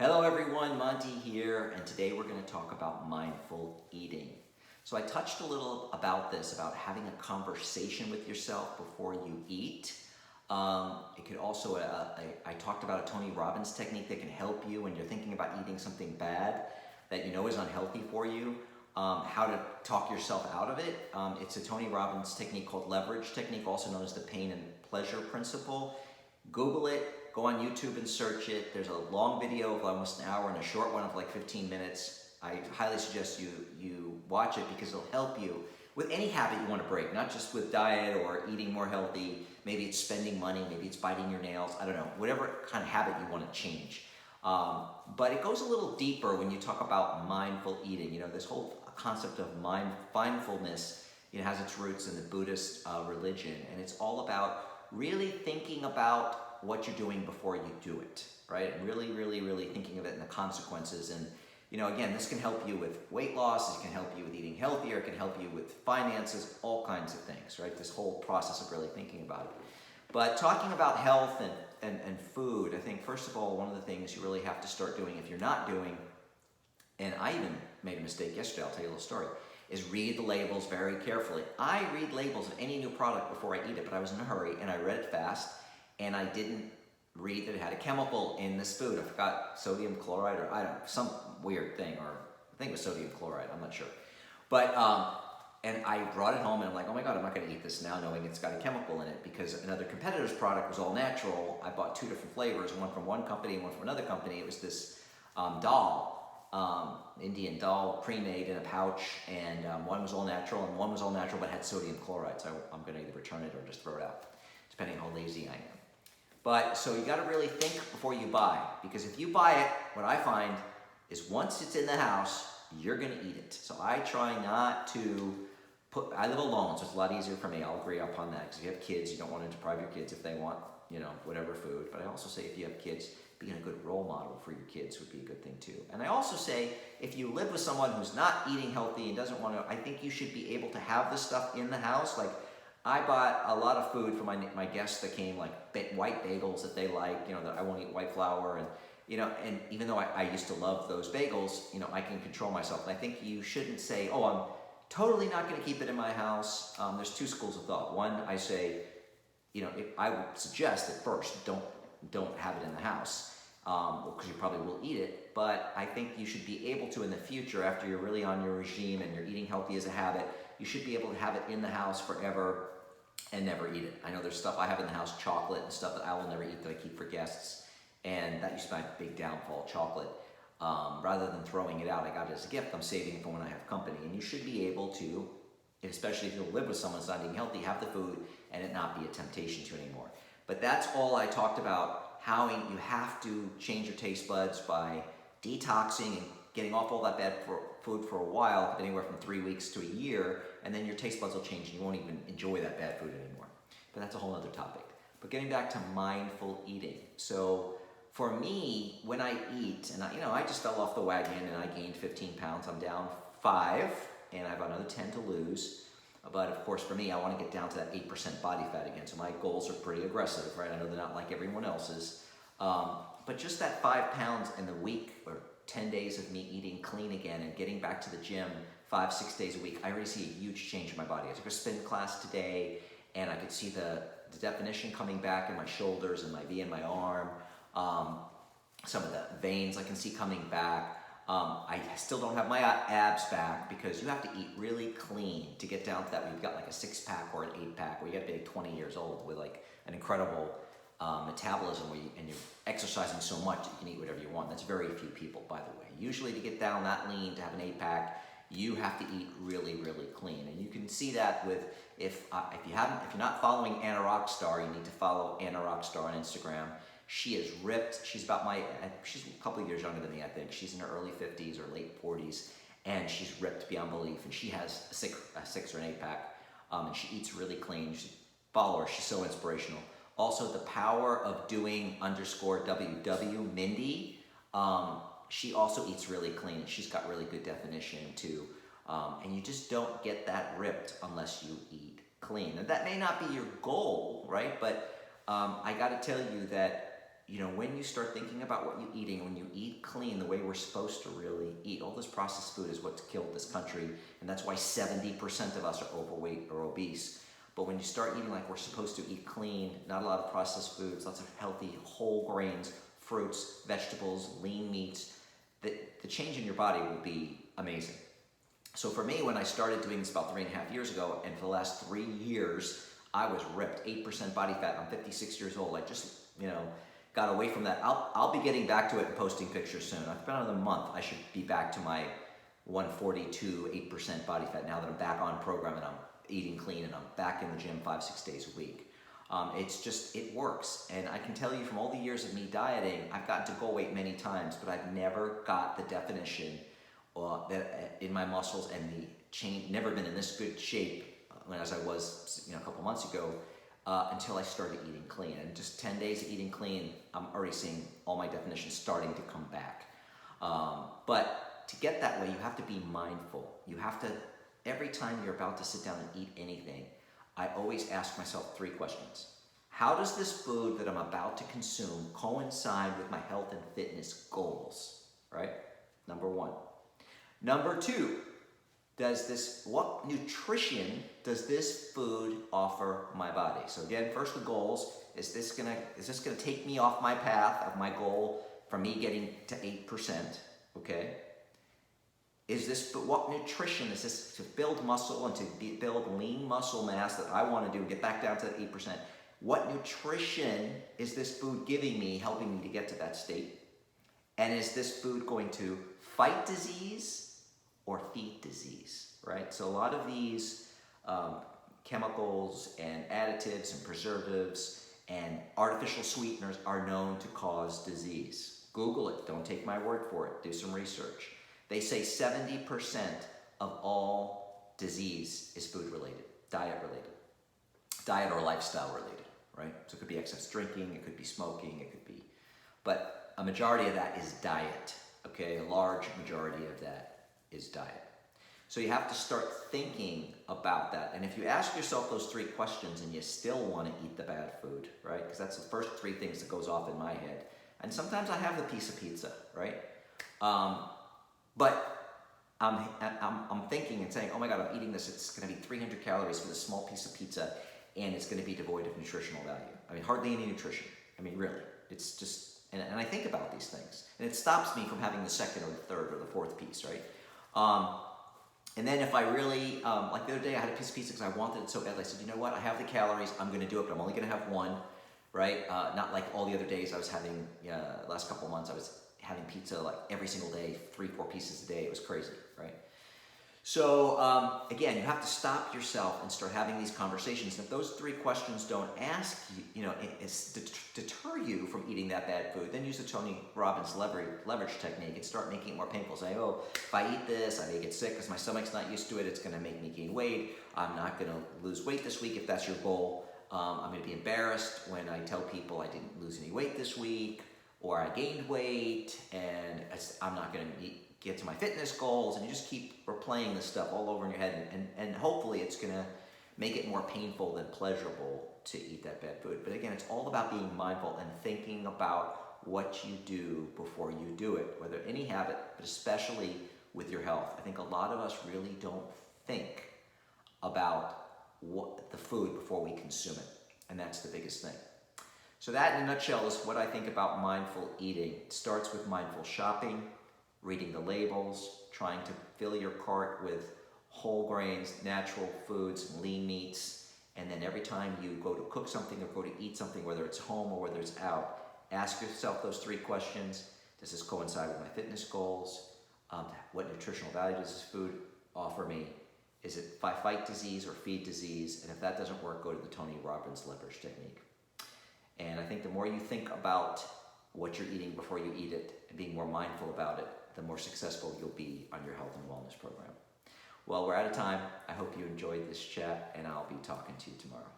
Hello everyone, Monty here, and today we're going to talk about mindful eating. So I touched a little about this, about having a conversation with yourself before you eat. It could also, I talked about a Tony Robbins technique that can help you when you're thinking about eating something bad that you know is unhealthy for you, how to talk yourself out of it. It's a Tony Robbins technique called leverage technique, also known as the pain and pleasure principle. Google it, go on YouTube and search it. There's a long video of almost an hour and a short one of like 15 minutes. I highly suggest you watch it because it'll help you with any habit you want to break, not just with diet or eating more healthy. Maybe it's spending money, maybe it's biting your nails, I don't know, whatever kind of habit you want to change. But it goes a little deeper when you talk about mindful eating. You know, this whole concept of mindfulness, has its roots in the Buddhist religion, and it's all about really thinking about what you're doing before you do it, right? And really thinking of it and the consequences. And, again, this can help you with weight loss, it can help you with eating healthier, it can help you with finances, all kinds of things, right? This whole process of really thinking about it. But talking about health and food, I think, first of all, one of the things you really have to start doing if you're not doing, and I even made a mistake yesterday, I'll tell you a little story, is read the labels very carefully. I read labels of any new product before I eat it, but I was in a hurry and I read it fast and I didn't read that it had a chemical in this food. I forgot sodium chloride or I don't know, some weird thing, or I think it was sodium chloride, I'm not sure. But, and I brought it home and I'm like, oh my God, I'm not gonna eat this now knowing it's got a chemical in it because another competitor's product was all natural. I bought two different flavors, one from one company and one from another company. It was this dal. Indian dal, pre-made in a pouch, and one was all natural and one was all natural but had sodium chloride, so I'm going to either return it or just throw it out, depending on how lazy I am. But so you got to really think before you buy, because if you buy it, what I find is once it's in the house, you're going to eat it. So I try not to I live alone, so it's a lot easier for me. I'll agree upon that, because if you have kids, you don't want to deprive your kids if they want, whatever food. But I also say if you have kids, being a good role model for your kids would be a good thing too. And I also say, if you live with someone who's not eating healthy and doesn't want to, I think you should be able to have this stuff in the house. Like, I bought a lot of food for my guests that came, like white bagels that they like, that I won't eat white flour. And, and even though I used to love those bagels, I can control myself. And I think you shouldn't say, oh, I'm totally not going to keep it in my house. There's two schools of thought. One, I say, I would suggest at first, don't have it in the house. Because you probably will eat it, but I think you should be able to in the future, after you're really on your regime and you're eating healthy as a habit, you should be able to have it in the house forever and never eat it. I know there's stuff I have in the house, chocolate and stuff that I will never eat that I keep for guests, and that used to be my big downfall, chocolate. Rather than throwing it out, I got it as a gift. I'm saving it for when I have company, and you should be able to, especially if you live with someone that's not eating healthy, have the food and it not be a temptation to anymore. But that's all I talked about. How you have to change your taste buds by detoxing and getting off all that bad food for a while, anywhere from 3 weeks to a year, and then your taste buds will change and you won't even enjoy that bad food anymore. But that's a whole other topic. But getting back to mindful eating. So for me, when I eat, and I just fell off the wagon and I gained 15 pounds. I'm down 5 and I have another 10 to lose. But of course, for me, I want to get down to that 8% body fat again. So my goals are pretty aggressive, right? I know they're not like everyone else's. But just that 5 pounds in the week, or 10 days of me eating clean again and getting back to the gym 5-6 days a week, I already see a huge change in my body. I took a spin class today, and I could see the definition coming back in my shoulders and my V in my arm. Some of the veins I can see coming back. I still don't have my abs back because you have to eat really clean to get down to that where you've got like a 6-pack or an 8-pack, where you got to be 20 years old with like an incredible metabolism and you're exercising so much that you can eat whatever you want. That's very few people, by the way. Usually to get down that lean, to have an 8-pack, you have to eat really clean. And you can see that with, if you're not following Anna Rockstar, you need to follow Anna Rockstar on Instagram. She is ripped. She's she's a couple of years younger than me, I think. She's in her early 50s or late 40s, and she's ripped beyond belief. And she has a 6 or an 8-pack, and she eats really clean. You should follow her. She's so inspirational. Also, the power of doing _WW Mindy. She also eats really clean. She's got really good definition too. And you just don't get that ripped unless you eat clean. And that may not be your goal, right? But I got to tell you that when you start thinking about what you're eating, when you eat clean the way we're supposed to really eat, all this processed food is what's killed this country, and that's why 70% of us are overweight or obese. But when you start eating like we're supposed to eat clean, not a lot of processed foods, lots of healthy whole grains, fruits, vegetables, lean meats, the change in your body will be amazing. So for me, when I started doing this about 3.5 years ago, and for the last 3 years, I was ripped, 8% body fat. I'm 56 years old. I just, got away from that. I'll be getting back to it and posting pictures soon. I've been another month. I should be back to my 142, 8% body fat now that I'm back on program and I'm eating clean and I'm back in the gym 5-6 days a week. It works. And I can tell you from all the years of me dieting, I've gotten to goal weight many times, but I've never got the definition that in my muscles and the change, never been in this good shape as I was a couple months ago until I started eating clean. And just 10 days of eating clean, I'm already seeing all my definitions starting to come back. But to get that way, you have to be mindful. You have to, every time you're about to sit down and eat anything, I always ask myself 3 questions. How does this food that I'm about to consume coincide with my health and fitness goals, right? Number 1. Number 2, what nutrition does this food offer my body? So again, first the goals, is this gonna take me off my path of my goal from me getting to 8%, okay? What nutrition is this to build muscle and to build lean muscle mass that I want to do and get back down to 8%? What nutrition is this food giving me, helping me to get to that state? And is this food going to fight disease or feed disease, right? So a lot of these chemicals and additives and preservatives and artificial sweeteners are known to cause disease. Google it, don't take my word for it, do some research. They say 70% of all disease is food related, diet or lifestyle related, right? So it could be excess drinking, it could be smoking, but a majority of that is diet, okay? A large majority of that is diet. So you have to start thinking about that. And if you ask yourself those 3 questions and you still want to eat the bad food, right? Because that's the first 3 things that goes off in my head. And sometimes I have the piece of pizza, right? But I'm thinking and saying, oh my God, I'm eating this. It's going to be 300 calories for this small piece of pizza, and it's going to be devoid of nutritional value. I mean, hardly any nutrition. I mean, really. It's just, and I think about these things. And it stops me from having the second or the third or the fourth piece, right? And then if I really, like the other day I had a piece of pizza because I wanted it so badly. I said, you know what? I have the calories. I'm going to do it, but I'm only going to have one, right? Not like all the other days I was having, last couple of months, I was having pizza like every single day, 3-4 pieces a day. It was crazy, right? So again, you have to stop yourself and start having these conversations. And if those 3 questions don't ask you, deter you from eating that bad food, then use the Tony Robbins leverage technique and start making it more painful. Say, oh, if I eat this, I may get sick because my stomach's not used to it. It's going to make me gain weight. I'm not going to lose weight this week if that's your goal. I'm going to be embarrassed when I tell people I didn't lose any weight this week, or I gained weight, and I'm not going to get to my fitness goals, and you just keep replaying this stuff all over in your head, and hopefully it's going to make it more painful than pleasurable to eat that bad food. But again, it's all about being mindful and thinking about what you do before you do it, whether any habit, but especially with your health. I think a lot of us really don't think about the food before we consume it, and that's the biggest thing. So that, in a nutshell, is what I think about mindful eating. It starts with mindful shopping, reading the labels, trying to fill your cart with whole grains, natural foods, lean meats, and then every time you go to cook something or go to eat something, whether it's home or whether it's out, ask yourself those 3 questions. Does this coincide with my fitness goals? What nutritional value does this food offer me? Is it fight disease or feed disease? And if that doesn't work, go to the Tony Robbins leverage technique. And I think the more you think about what you're eating before you eat it and being more mindful about it, the more successful you'll be on your health and wellness program. Well, we're out of time. I hope you enjoyed this chat, and I'll be talking to you tomorrow.